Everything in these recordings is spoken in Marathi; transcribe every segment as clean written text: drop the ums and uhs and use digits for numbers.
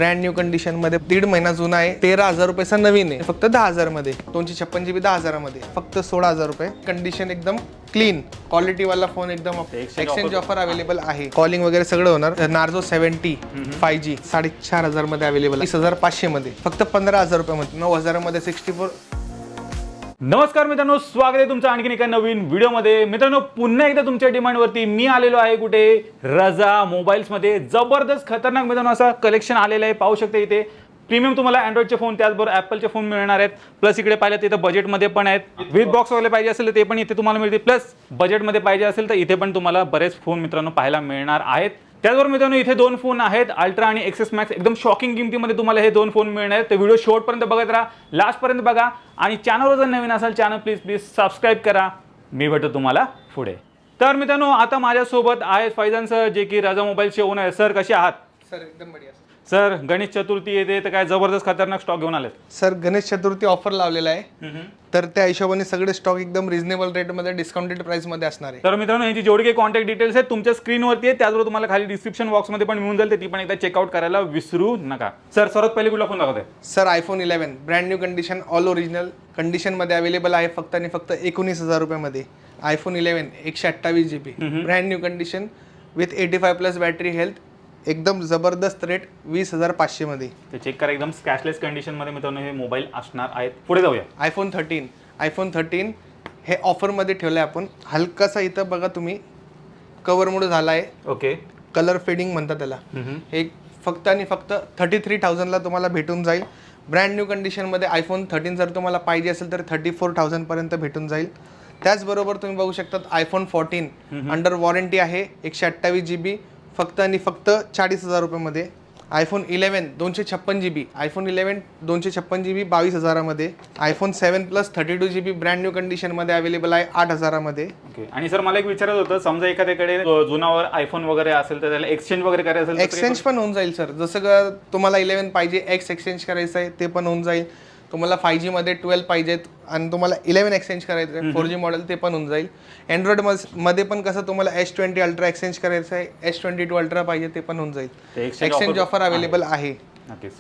ब्रँड न्यू कंडिशन मध्ये, 1.5 महिना जुना आहे, 13,000 रुपयाचा नवीन आहे, फक्त 10,000 मध्ये. 256 GB 10,000 मध्ये, फक्त 16,000 रुपये. कंडिशन एकदम क्लीन, क्वालिटी वाला फोन एकदम. एक्सचेंज ऑफर अवेलेबल आहे, कॉलिंग वगैरे सगळं होणार. नार्झो 70 5G 4,500 मध्ये अवेलेबल, 20,500 मध्ये, फक्त 15,000 रुपयामध्ये, 9,000 मध्ये 64. नमस्कार मित्रांनो, स्वागत आहे तुमचं आणखीन एका नवीन व्हिडिओमध्ये. मित्रांनो, पुन्हा एकदा तुमच्या डिमांडवरती मी आलेलो आहे. कुठे? रजा मोबाईल्समध्ये. जबरदस्त खतरनाक मित्रांनो असं कलेक्शन आलेलं आहे. पाहू शकता इथे प्रीमियम तुम्हाला अँड्रॉइडचे फोन, त्याचबरोबर ॲपलचे फोन मिळणार आहेत. प्लस इकडे पाहिलं तर इथं बजेटमध्ये पण आहेत. विथ बॉक्स वगैरे पाहिजे असेल तर ते पण इथे तुम्हाला मिळते. प्लस बजेटमध्ये पाहिजे असेल तर इथे पण तुम्हाला बरेच फोन मित्रांनो पाहायला मिळणार आहेत. त्याचबरोबर मित्रांनो इथे दोन फोन आहेत, अल्ट्रा आणि एक्सेस मॅक्स. एकदम शॉकिंग किमतीमध्ये तुम्हाला हे दोन फोन मिळणार आहेत. तर व्हिडिओ शेवटपर्यंत बघत राहा, लास्टपर्यंत बघा. आणि चॅनलवर जर नवीन असाल चॅनल प्लीज सबस्क्राईब करा. मी भेटतो तुम्हाला पुढे. तर मित्रांनो आता माझ्यासोबत आहेत फैजान सर, जे की रजा मोबाईलचे ओनर आहे. सर कसे आहात? सर एकदम बढिया. सर गणेश चतुर्थी येते तर काय जबरदस्त खतरनाक स्टॉक घेऊन आलेत? सर गणेश चतुर्थी ऑफर लावलेला आहे, तर त्या हिशोबाने सगळे स्टॉक एकदम रिझनेबल रेटमध्ये, डिस्काउंटेड प्राइसमध्ये असणार आहे. तर मित्रांनो यांची जेवढी काही कॉन्टॅक्ट डिटेल्स आहेत तुमच्या स्क्रीनवरती आहेत, त्याचबरोबर तुम्हाला खाली डिस्क्रिप्शन बॉक्समध्ये पण मिळून जाईल, ती पण एकदा चेकआउट करायला विसरू नका. सर सर्वात पहिले कुठला फोन दाखवताय? Sir iPhone 11 brand new condition, all original कंडिशनमध्ये अवेलेबल आहे, फक्त आणि फक्त 19,000 रुपयामध्ये. IPhone 11 128 GB brand new condition with 85+ battery health, एकदम जबरदस्त रेट 20,500 मध्ये. ते चेक करा, एकदम स्क्रॅचलेस कंडिशनमध्ये मित्रांनो हे मोबाईल असणार आहेत. पुढे जाऊया. आयफोन 13 हे ऑफरमध्ये ठेवलं आहे आपण. हलकासा इथं बघा तुम्ही कवर मोड झाला आहे. ओके, कलर फेडिंग म्हणतात त्याला. हे फक्त आणि फक्त 33,000ला तुम्हाला भेटून जाईल. ब्रँड न्यू कंडिशनमध्ये आयफोन 13 जर तुम्हाला पाहिजे असेल तर 34,000 पर्यंत भेटून जाईल. त्याचबरोबर तुम्ही बघू शकतात आयफोन 14 अंडर वॉरंटी आहे, 128 GB, फक्त आणि फक्त 40,000 रुपयामध्ये. आयफोन 11 256 GB, आयफोन 11 256 GB 22,000 मध्ये. IPhone 7 Plus 32 GB brand new कंडिशनमध्ये अवेलेबल आहे 8,000 मध्ये. ओके. आणि सर मला एक विचारायचं होतं, समजा एखाद्याकडे जुनावर आयफोन वगैरे असेल तर त्याला एक्सचेंज वगैरे करायचं असेल? एक्सचेंज पण होऊन जाईल सर. जसं का तुम्हाला 11 पाहिजे, एक्स एक्सचेंज करायचं आहे ते पण होऊन जाईल. तुम्हाला 5G मध्ये 12 पाहिजेत आणि तुम्हाला 11 एक्सचेंज करायचं आहे 4G मॉडेल, ते पण होऊन जाईल. अँड्रॉइड मध्ये पण कसं तुम्हाला S20 अल्ट्रा एक्सचेंज करायचं आहे, S22 अल्ट्रा पाहिजे ते पण होऊन जाईल. एक्सचेंज ऑफर अवेलेबल आहे.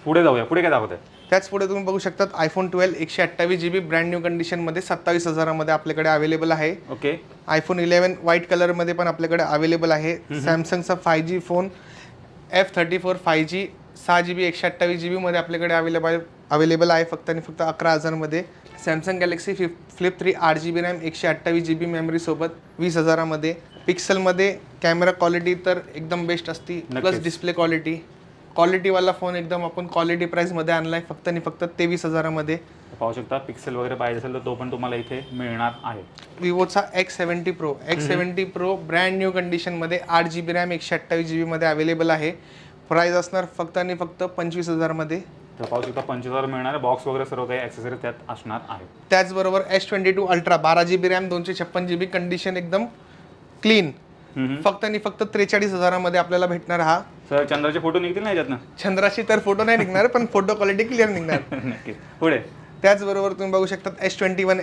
पुढे जाऊया. पुढे काय दाखवत आहे? त्याच पुढे तुम्ही बघू शकतात आयफोन 12 128 GB ब्रँड न्यू कंडिशनमध्ये 27,000 मध्ये आपल्याकडे अवेलेबल आहे. ओके. आयफोन 11 व्हाईट कलरमध्ये पण आपल्याकडे अवेलेबल आहे. सॅमसंगचा 5G phone F34 5G 6 GB 128 GB मध्ये आपल्याकडे अवेलेबल आहे, फक्त आणि फक्त 11,000 मध्ये. Samsung Galaxy flip 3 8GB RAM 128 GB memory सोबत 20,000 मध्ये. पिक्सलमध्ये कॅमेरा क्वालिटी तर एकदम बेस्ट असती, प्लस डिस्प्ले क्वालिटीवाला फोन एकदम आपण क्वालिटी प्राइसमध्ये आणलाय, फक्त आणि फक्त 23,000 मध्ये. पाहू शकता पिक्सेल वगैरे पाहिजे असेल तर तो पण तुम्हाला इथे मिळणार आहे. विवोचा X70 Pro ब्रँड न्यू कंडिशनमध्ये 8GB रॅम 128 GB मध्ये अवेलेबल आहे. प्राइस असणार फक्त आणि फक्त 25,000 मध्ये. तर पाहू शकता 25,000 मिळणार आहे. बॉक्स वगैरे सर्व काही ॲक्सेसरी त्यात असणार आहे. त्याचबरोबर S22 ultra 12GB RAM 256 GB condition एकदम क्लीन, फक्त आणि फक्त 43,000 मध्ये आपल्याला भेटणार. हा सर चंद्राचे फोटो निघतील ना याच्यातनं? चंद्राशी तर फोटो नाही निघणार, पण फोटो क्वालिटी क्लिअर निघणार. नक्कीच. पुढे त्याचबरोबर तुम्ही बघू शकता S21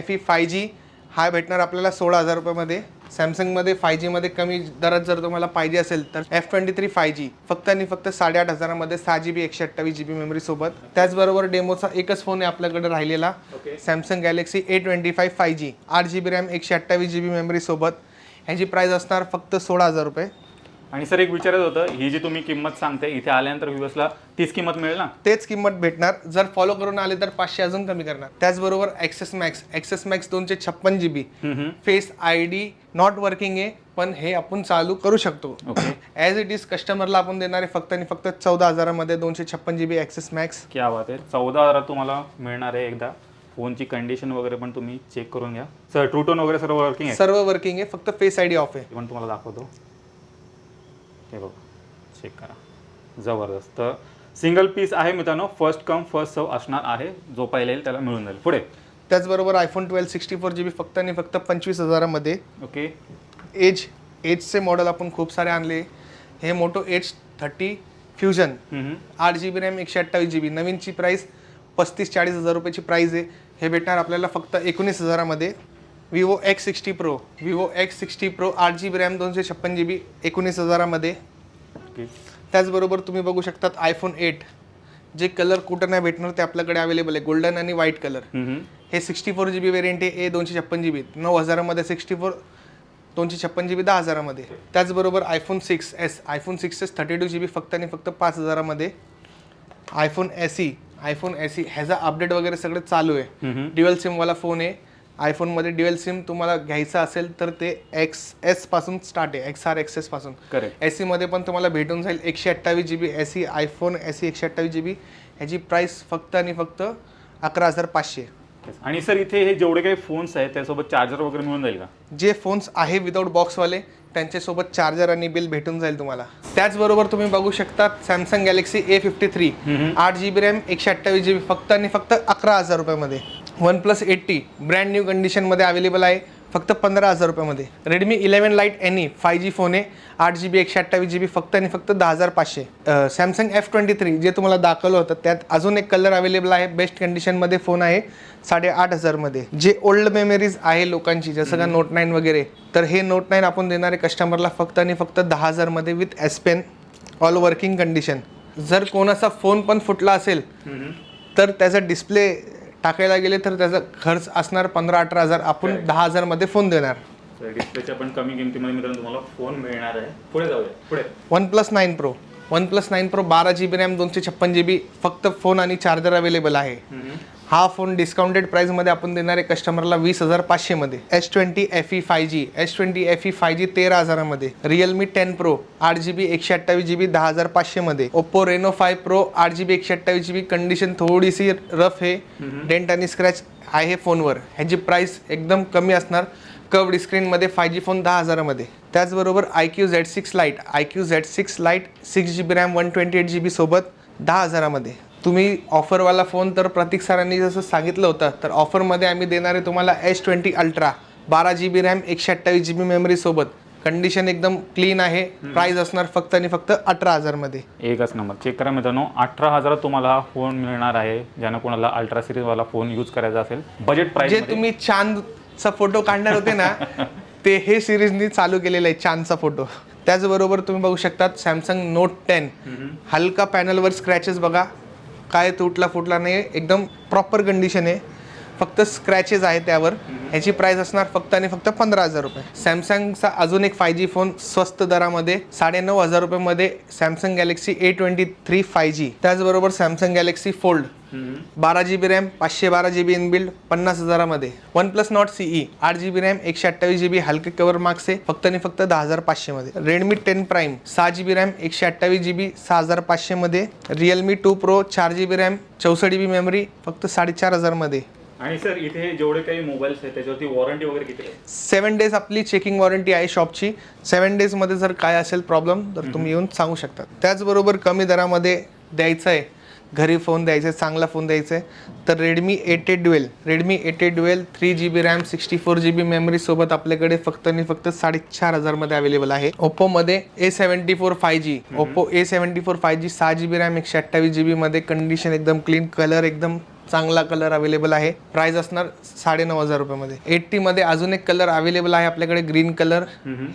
FE 5G हा भेटणार आपल्याला 16,000 रुपयामध्ये. सॅमसंगमध्ये 5G मध्ये कमी दरात जर तुम्हाला पाहिजे असेल तर F23 5G फक्त आणि फक्त 8,500 मध्ये 6 GB 128 GB मेमरी सोबत. त्याचबरोबर डेमोचा एकच फोन आहे आपल्याकडे राहिलेला, Samsung Galaxy A25 5G 8GB RAM 128 GB memory सोबत. ह्याची प्राइस असणार फक्त 16,000 रुपये. आणि सर एक विचारायचं होतं, ही जी तुम्ही किंमत सांगते इथे आल्यानंतर व्ह्यूअर्सला तीच किंमत मिळेल ना? तेच किंमत भेटणार. जर फॉलो करून आले तर 500 अजून कमी करणार. त्याचबरोबर XS Max 256 GB face ID not working आहे, पण हे आपण चालू करू शकतो. ॲज इट इज कस्टमरला आपण देणार आहे फक्त आणि फक्त 14,000 मध्ये 256 GB एक्सेस मॅक्स. क्या बात आहे. 14,000 तुम्हाला मिळणार आहे. एकदा फोनची कंडिशन वगैरे पण तुम्ही चेक करून घ्या. सर ट्रू टोन वगैरे सर्व वर्किंग आहे? सर्व वर्किंग आहे, फक्त फेस ID ऑफ आहे. पण तुम्हाला दाखवतो, हे बघा, चेक करा. जबरदस्त. तर सिंगल पीस आहे मित्रांनो, फर्स्ट कम फर्स्ट सर्व असणार आहे. जो पहिला येईल त्याला मिळून जाईल. पुढे त्याचबरोबर आयफोन 12 64 GB फक्त आणि फक्त 25,000 मध्ये. ओके. एजचे मॉडेल आपण खूप सारे आणले. हे Moto Edge 30 fusion 8GB RAM 128 GB, नवीनची प्राइस 35-40,000 रुपयाची प्राइस आहे. हे भेटणार आपल्याला फक्त 19,000 मध्ये. Vivo X60 Pro 8GB RAM 256 GB 19,000 मध्ये. त्याचबरोबर तुम्ही बघू शकतात आयफोन 8 जे कलर कुठं नाही भेटणार ते आपल्याकडे अवेलेबल आहे, गोल्डन आणि व्हाईट कलर. हे 64 GB व्हेरियंट आहे, हे 256 GB 9,000मध्ये 64, 256 GB 10,000मध्ये. त्याचबरोबर iPhone 6s, iPhone 6s 32 GB फक्त आणि फक्त 5,000मध्ये. आयफोन SE ह्याचा अपडेट वगैरे सगळं चालू आहे. ड्युअल सिमवाला फोन आहे. आयफोनमध्ये ड्युअल सिम तुम्हाला घ्यायचं असेल तर ते XS पासून स्टार्ट आहे, XR XS पासून. SE मध्ये पण तुम्हाला भेटून जाईल 128 GB SE, iPhone SE 128 GB. ह्याची प्राइस फक्त आणि फक्त 11,500. आणि सर इथे हे जेवढे काही फोन्स आहेत त्यासोबत चार्जर वगैरे मिळून जाईल का? जे फोन्स आहे विदाउट बॉक्सवाले त्यांच्यासोबत चार्जर आणि बिल भेटून जाईल तुम्हाला. त्याचबरोबर तुम्ही बघू शकता Samsung Galaxy A53 8 GB RAM 128 GB फक्त आणि फक्त 11,000 रुपयामध्ये. OnePlus 80 ब्रँड न्यू कंडिशनमध्ये अवेलेबल आहे फक्त 15,000 रुपयामध्ये. Redmi 11 light NE 5G phone आहे 8 GB 128 GB फक्त आणि फक्त 10,500. सॅमसंग F23 जे तुम्हाला दाखवलं होतं त्यात अजून एक कलर अवेलेबल आहे, बेस्ट कंडिशनमध्ये फोन आहे 8,500मध्ये. जे ओल्ड मेमरीज आहे लोकांची जसं का Note 9 वगैरे, तर हे Note 9 आपण देणारे कस्टमरला फक्त आणि फक्त 10,000मध्ये with S Pen all working condition. जर कोणाचा फोन पण फुटला असेल तर त्याचा डिस्प्ले टाकायला गेले तर त्याचा खर्च असणार 15-18,000, आपण 10,000मध्ये फोन देणार. डिस्प्लेच्या पण कमी किमतीमध्ये मित्रांनो तुम्हाला फोन मिळणार आहे. पुढे जाऊया. पुढे OnePlus 9 Pro 12 GB RAM 256 GB फक्त फोन आणि चार्जर अवेलेबल आहे. हा फोन डिस्काउंटेड प्राइसमध्ये आपण देणारे कस्टमरला 20,500मध्ये. S20 FE 5G 13,000मध्ये. Realme 10 Pro 8 GB 128 GB 10,500मध्ये. Oppo Reno 5 Pro 8 GB 128 GB condition थोडीशी रफ आहे, डेंट आणि स्क्रॅच आहे फोनवर. ह्याची प्राइस एकदम कमी असणार. कर्व्ड स्क्रीनमध्ये 5G फोन 10,000मध्ये. त्याचबरोबर IQ Z6 Lite 6 GB RAM 128 GB सोबत 10,000मध्ये. तुम्ही ऑफरवाला फोन तर प्रतीक सरांनी जसं सांगितलं होतं, तर ऑफरमध्ये आम्ही देणार आहे तुम्हाला S20 Ultra 12 GB RAM 128 GB memory सोबत. कंडिशन एकदम क्लीन आहे. प्राइस असणार फक्त आणि फक्त 18,000मध्ये. एकच नंबर. चेक करा मित्रांनो, 18,000 तुम्हाला हा फोन मिळणार आहे. ज्यांना कोणाला अल्ट्रा सिरीजवाला फोन यूज करायचा असेल बजेट प्राइस. जे तुम्ही चांदचा फोटो काढणार होते ना ते हे सिरीजनी चालू केलेलं आहे, चांदचा फोटो. त्याचबरोबर तुम्ही बघू शकतात सॅमसंग Note 10 हलका पॅनलवर स्क्रॅचेस बघा, काय तुटला फुटला नाही, एकदम प्रॉपर कंडिशन आहे, फक्त स्क्रॅचेस आहे त्यावर. ह्याची प्राइस असणार फक्त आणि फक्त 15,000 रुपये. सॅमसंगचा अजून एक 5G फोन स्वस्त दरामध्ये 9,500 रुपयामध्ये सॅमसंग गॅलेक्सी A23 5G. त्याचबरोबर Samsung Galaxy Fold 12 GB RAM 512 GB inbuilt 50,000मध्ये. OnePlus Nord CE 8 GB RAM 128 GB हलके कवर मार्क्स आहे फक्त आणि फक्त 10,500मध्ये. Redmi 10 Prime 6 GB RAM 128 GB 6,500मध्ये. Realme 2 Pro 4 GB RAM 64 GB memory फक्त 4,500मध्ये. आणि सर इथे जेवढे काही मोबाईल्स आहेत त्याच्यावरती वॉरंटी वगैरे किती आहे? 7 days आपली चेकिंग वॉरंटी आहे शॉपची. 7 daysमध्ये जर काय असेल प्रॉब्लेम तर तुम्ही येऊन सांगू शकता. त्याचबरोबर कमी दरामध्ये द्यायचं आहे, घरी फोन द्यायचा आहे, चांगला फोन द्यायचा आहे, तर Redmi 8A Dual 3 GB RAM 64 GB memory सोबत आपल्याकडे फक्त आणि फक्त 4,500मध्ये अवेलेबल आहे. ओप्पोमध्ये A74 5G 6 GB RAM 128 GB मध्ये. कंडिशन एकदम क्लीन, कलर एकदम चांगला कलर अवेलेबल आहे. प्राइस असणार 9,500 रुपयामध्ये. 80 मध्ये अजून एक कलर अवेलेबल आहे आपल्याकडे, ग्रीन कलर.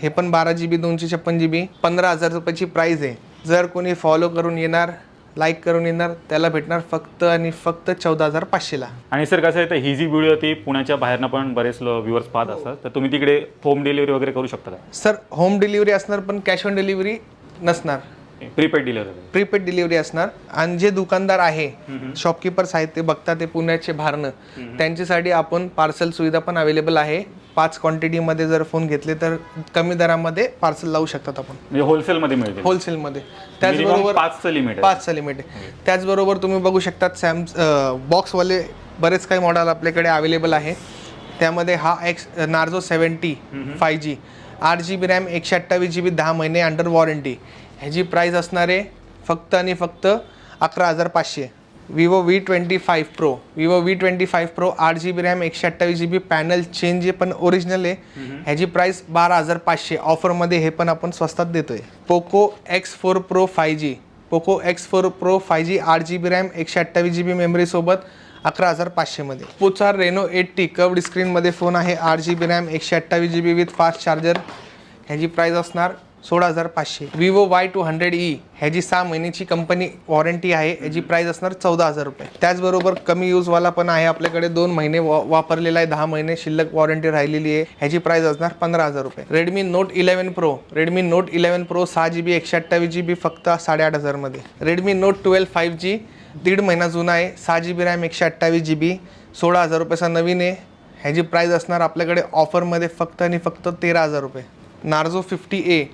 हे पण 12 GB 256 GB 15,000 रुपयाची प्राइस आहे. जर कोणी फॉलो करून येणार, लाईक करून येणार, त्याला भेटणार फक्त आणि फक्त 14,500ला. आणि सर कसं आहे तर ही जी व्हिडिओ ती पुण्याच्या बाहेरनं पण बरेच व्ह्युअर्स पाहत असतात, तर तुम्ही तिकडे होम डिलिव्हरी वगैरे करू शकता का? सर होम डिलिव्हरी असणार पण कॅश ऑन डिलिव्हरी नसणार, प्रीपेड डिलिव्हरी. प्रीपेड डिलिव्हरी असणार. आणि जे दुकानदार आहे, शॉपकीपर्स आहेत, ते बघतात ते पुण्याचे बाहेरनं, त्यांच्यासाठी आपण पार्सल सुविधा पण अवेलेबल आहे. 5 क्वांटिटीमध्ये जर फोन घेतले तर कमी दरामध्ये पार्सल लावू शकतात आपण, म्हणजे होलसेलमध्ये मिळते. होलसेलमध्ये. त्याचबरोबर 5चं लिमिट आहे. त्याचबरोबर तुम्ही बघू शकतात बॉक्सवाले बरेच काही मॉडेल आपल्याकडे अवेलेबल आहे. त्यामध्ये हा Narzo 70 5G 8 GB RAM 128 GB 10 महिने अंडर वॉरंटी. ह्याची प्राइस असणार आहे फक्त आणि फक्त 11,500. Vivo V25 Pro 8 GB RAM 128 GB panel change आहे पण ओरिजिनल आहे. ह्याची प्राइस 12,500. ऑफरमध्ये हे पण आपण स्वस्तात देतोय. Poco X4 Pro 5G 8 GB RAM 128 GB memory सोबत 11,500मध्ये. Oppoचा Reno 80 कर्व्ड स्क्रीनमध्ये फोन आहे, 8 GB RAM 128 GB with fast charger. ह्याची प्राइस असणार 16,500. विवो Y200e ह्याची 6 महिन्याची कंपनी वॉरंटी आहे. याची प्राइस असणार 14,000 रुपये. त्याचबरोबर कमी यूजवाला पण आहे आपल्याकडे, 2 महिने वापरलेला आहे, 10 महिने शिल्लक वॉरंटी राहिलेली आहे. ह्याची प्राइस असणार 15,000 रुपये. Redmi note 11 pro 6GB 128GB फक्त 8,500 मध्ये. रेडमी नोट 12 5G 1.5 महिना जुना आहे, 6GB रॅम 128GB 16,000 रुपयाचा नवीन आहे. ह्याची प्राइस असणार आपल्याकडे ऑफरमध्ये फक्त आणि फक्त 13,000 रुपये. Narzo 50A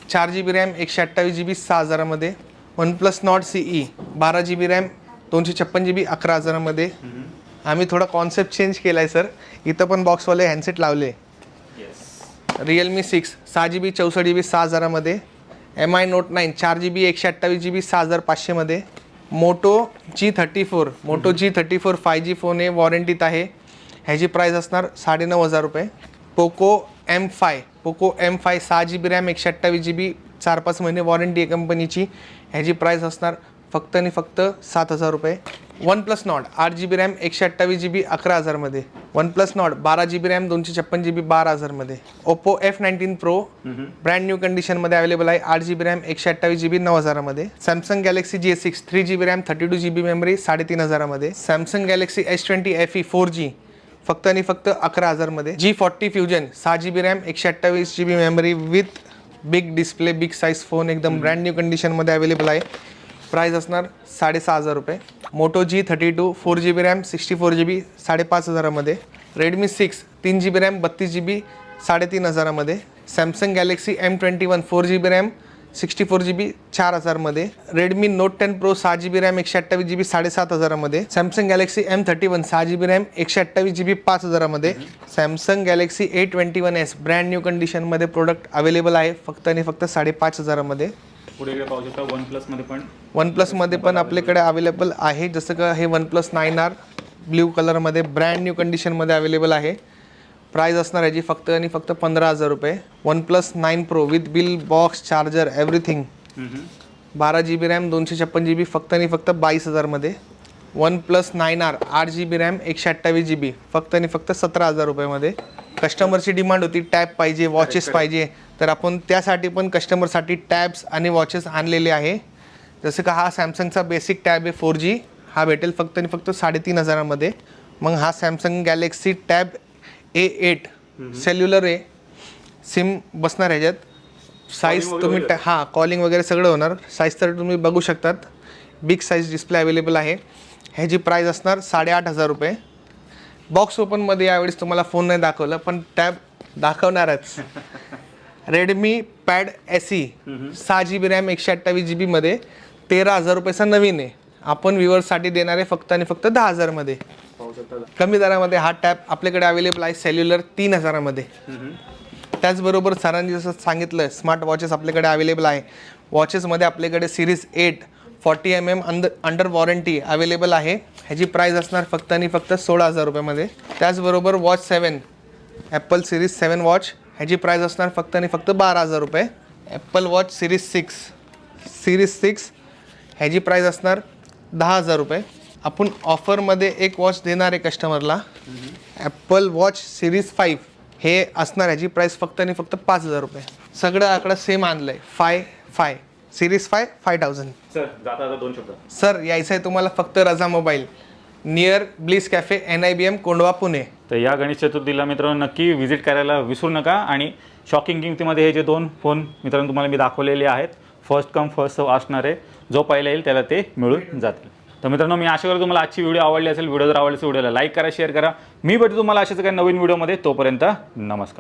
4GB RAM 128GB 6,000 मध्ये. OnePlus Nord CE 12GB RAM 256GB 11,000 मध्ये. आम्ही थोडा कॉन्सेप्ट चेंज केला आहे सर, इथं पण बॉक्सवाले हँडसेट लावले. रिअलमी 6 6GB 64GB 6,000 मध्ये. MI Note 9 4GB 128GB 6,500 मध्ये. मोटो G34 5G फोन आहे, वॉरंटीत आहे. ह्याची प्राइस असणार 9,500 रुपये. Poco M5 6GB RAM 128GB 4-5 महिने वॉरंटी आहे कंपनीची. ह्याची प्राइस असणार फक्त आणि फक्त 7,000 रुपये. OnePlus Nord 8GB RAM 128GB 11,000 मध्ये. OnePlus Nord 12GB RAM 256GB 12,000 मध्ये. Oppo F19 Pro brand new कंडिशनमध्ये अवेलेबल आहे, 8GB रॅम 128GB 9,000 मध्ये. Samsung Galaxy J6 3GB RAM 32GB memory 3,500 मध्ये. Samsung Galaxy S20 FE 4G फक्त आणि फक्त 11,000 मध्ये. G40 Fusion 6GB RAM 128GB memory with big display, big size phone, एकदम ब्रँड न्यू कंडिशनमध्ये अवेलेबल आहे. प्राइस असणार 6,500 रुपये. Motor G32 4GB RAM 64GB 5,500 मध्ये. रेडमी 6 3GB रॅम 32GB 3,500 मध्ये. Samsung Galaxy M21 4GB RAM 64GB 4,000 मध्ये. Redmi note 10 pro 6GB RAM 128GB 7,500 मध्ये. Samsung Galaxy M31 6GB RAM 128GB 5,000 मध्ये. Samsung Galaxy A21s brand new कंडिशनमध्ये प्रोडक्ट अवेलेबल आहे फक्त आणि फक्त 5,500 मध्ये. पुढे इकडे पाहू शकता OnePlus मध्ये पण आपल्याकडे अवेलेबल आहे, जसं का हे OnePlus 9R ब्ल्यू कलरमध्ये ब्रँड न्यू कंडिशनमध्ये अवेलेबल आहे. प्राइस असणार याची फक्त आणि फक्त 15,000 रुपये. OnePlus 9 Pro with bill, box, charger, everything 12GB RAM 256GB फक्त आणि फक्त 22,000 मध्ये. OnePlus 9R 8GB RAM 128GB फक्त आणि फक्त 17,000 रुपयामध्ये. कस्टमरची डिमांड होती टॅब पाहिजे, वॉचेस पाहिजे, तर आपण त्यासाठी पण कस्टमरसाठी टॅब्स आणि वॉचेस आणलेले आहे. जसं का हा सॅमसंगचा बेसिक टॅब आहे 4G, हा भेटेल फक्त आणि फक्त 3,500 मध्ये. मग हा Samsung Galaxy tab A8 cellular आहे, सिम बसणार ह्याच्यात. साईज तुम्ही कॉलिंग वगैरे सगळं होणार. साईज तर तुम्ही बघू शकतात, बिग साईज डिस्प्ले अवेलेबल आहे. ह्याची प्राइस असणार 8,500 रुपये. बॉक्स ओपनमध्ये यावेळेस तुम्हाला फोन नाही दाखवलं, पण टॅब दाखवणारच. Redmi Pad SE 6GB RAM 128GB मध्ये 13,000 रुपयाचा नवीन आहे. आपण व्ह्युअर्ससाठी देणार आहे फक्त आणि फक्त 10,000 मध्ये. कमी दरामध्ये हा टॅब आपल्याकडे अवेलेबल आहे सेल्युलर 3,000 मध्ये. त्याचबरोबर सरांनी जसं सांगितलं स्मार्ट वॉचेस आपल्याकडे अवेलेबल आहे. वॉचेसमध्ये आपल्याकडे series 8 40mm under warranty available आहे. ह्याची प्राइस असणार फक्त आणि फक्त 16,000 रुपयामध्ये. त्याचबरोबर वॉच 7 ॲपल सिरीज 7 वॉच, ह्याची प्राइस असणार फक्त आणि फक्त 12,000 रुपये. ॲपल वॉच सिरीज 6 ह्याची प्राइस असणार 10,000 रुपये. आपण ऑफरमध्ये एक वॉच देणार आहे कस्टमरला, ॲपल वॉच सिरीज 5, हे असणार ह्याची प्राइस फक्त आणि फक्त 5,000 रुपये. सगळं आकडा सेम आणलं आहे. 5 सिरीज 5,000. सर जाता 2 शब्द. सर यायचं आहे तुम्हाला फक्त रजा mobile, near bliss cafe, NIBM, Kondhwa, Pune. तर या गणेश चतुर्थीला मित्रांनो नक्की व्हिजिट करायला विसरू नका. आणि शॉकिंग किमतीमध्ये हे जे 2 फोन मित्रांनो तुम्हाला मी दाखवलेले आहेत, फर्स्ट कम फर्स्ट सर्व असणार आहे. जो पहिला येईल त्याला ते मिळून जातील. तर मित्रांनो मी आशा करतो तुम्हाला आजची व्हिडिओ आवडली असेल. व्हिडिओ जर आवडली असेल व्हिडिओला लाईक करा, शेअर करा. मी भेटतो तुम्हाला अशाच काही नवीन व्हिडिओमध्ये. तोपर्यंत नमस्कार.